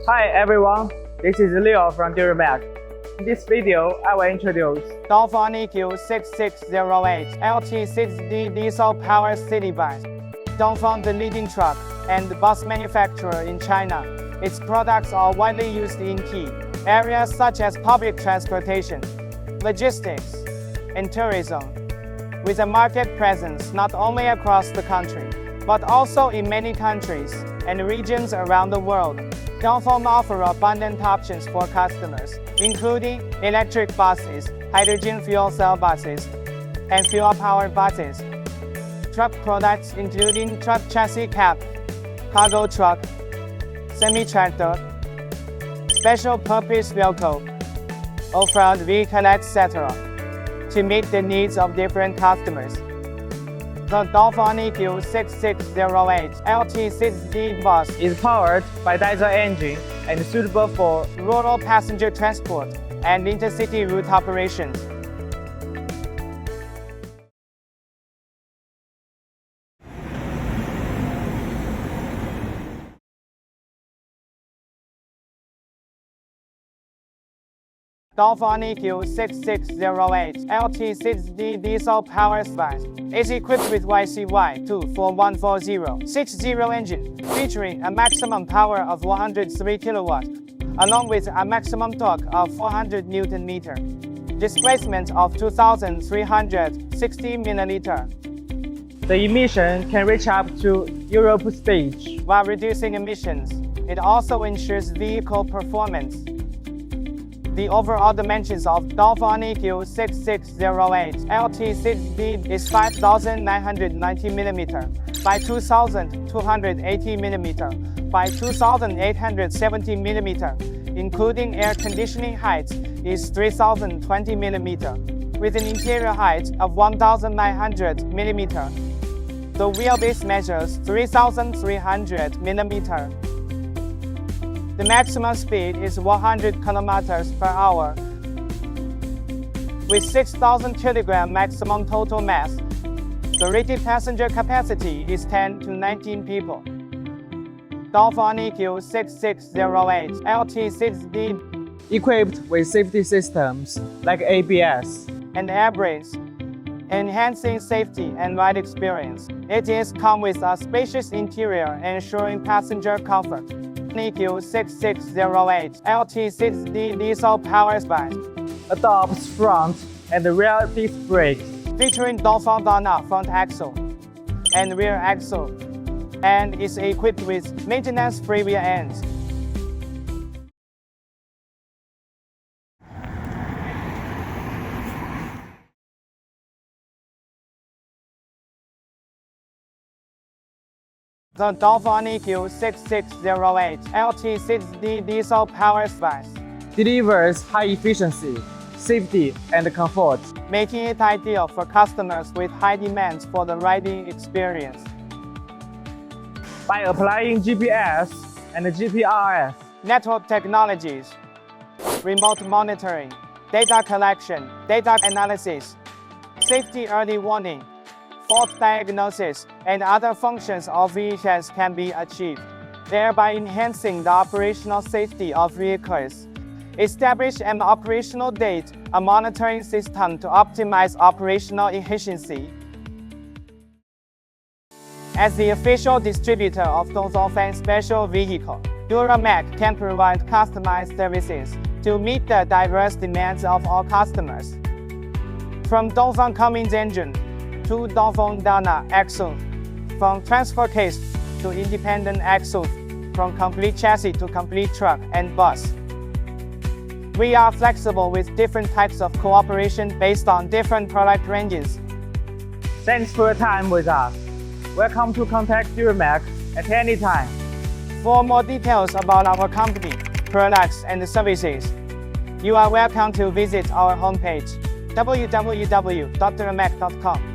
Hi everyone, this is Leo from Dongfeng. In this video, I will introduce Dongfeng EQ6608LT6D diesel-powered city bus. Dongfeng, the leading truck and bus manufacturer in China. Its products are widely used in key areas such as public transportation, logistics, and tourism, with a market presence not only across the country, but also in many countries and regions around the world. Dongfeng offers abundant options for customers, including electric buses, hydrogen fuel cell buses, and fuel-powered buses. Truck products including truck chassis cab, cargo truck, semi-tractor, special purpose vehicle, off-road vehicle, etc., to meet the needs of different customers. The Dongfeng EQ6608LT6D bus is powered by diesel engine and suitable for rural passenger transport and intercity route operations. Dongfeng EQ6608LT6D diesel-powered bus is equipped with YCY24140-60 engine, featuring a maximum power of 103 kW, along with a maximum torque of 400 Nm, displacement of 2,360 ml. the emission can reach up to Europe stage. While reducing emissions, it also ensures vehicle performance. The overall dimensions of Dongfeng EQ6608LT6D is 5,990 mm by 2,280 mm by 2,870 mm, including air conditioning height is 3,020 mm, with an interior height of 1,900 mm. The wheelbase measures 3,300 mm. The maximum speed is 100 km/h, with 6,000 kg maximum total mass. The rated passenger capacity is 10 to 19 people. Dongfeng EQ6608LT6D, equipped with safety systems like ABS and air brakes, enhancing safety and ride experience. It is come with a spacious interior ensuring passenger comfort. EQ6608LT6D diesel-powered bus adopts front and rear disc brakes, featuring Dongfeng Dana front axle and rear axle, and is equipped with maintenance-free rear ends. The Dongfeng EQ6608LT6D diesel-powered bus delivers high efficiency, safety, and comfort, making it ideal for customers with high demands for the riding experience. By applying GPS and GPRS network technologies, remote monitoring, data collection, data analysis, safety early warning, fault diagnosis, and other functions of vehicles can be achieved, thereby enhancing the operational safety of vehicles. Establish an operational date, a monitoring system to optimize operational efficiency. As the official distributor of Dongfeng special vehicle, Duramac can provide customized services to meet the diverse demands of all customers. From Dongfeng Cummins engine to Dongfeng Dana axle, from transfer case to independent axle, from complete chassis to complete truck and bus. We are flexible with different types of cooperation based on different product ranges. Thanks for your time with us. Welcome to contact Yuchai at any time. For more details about our company, products, and services, you are welcome to visit our homepage, www.duramac.com.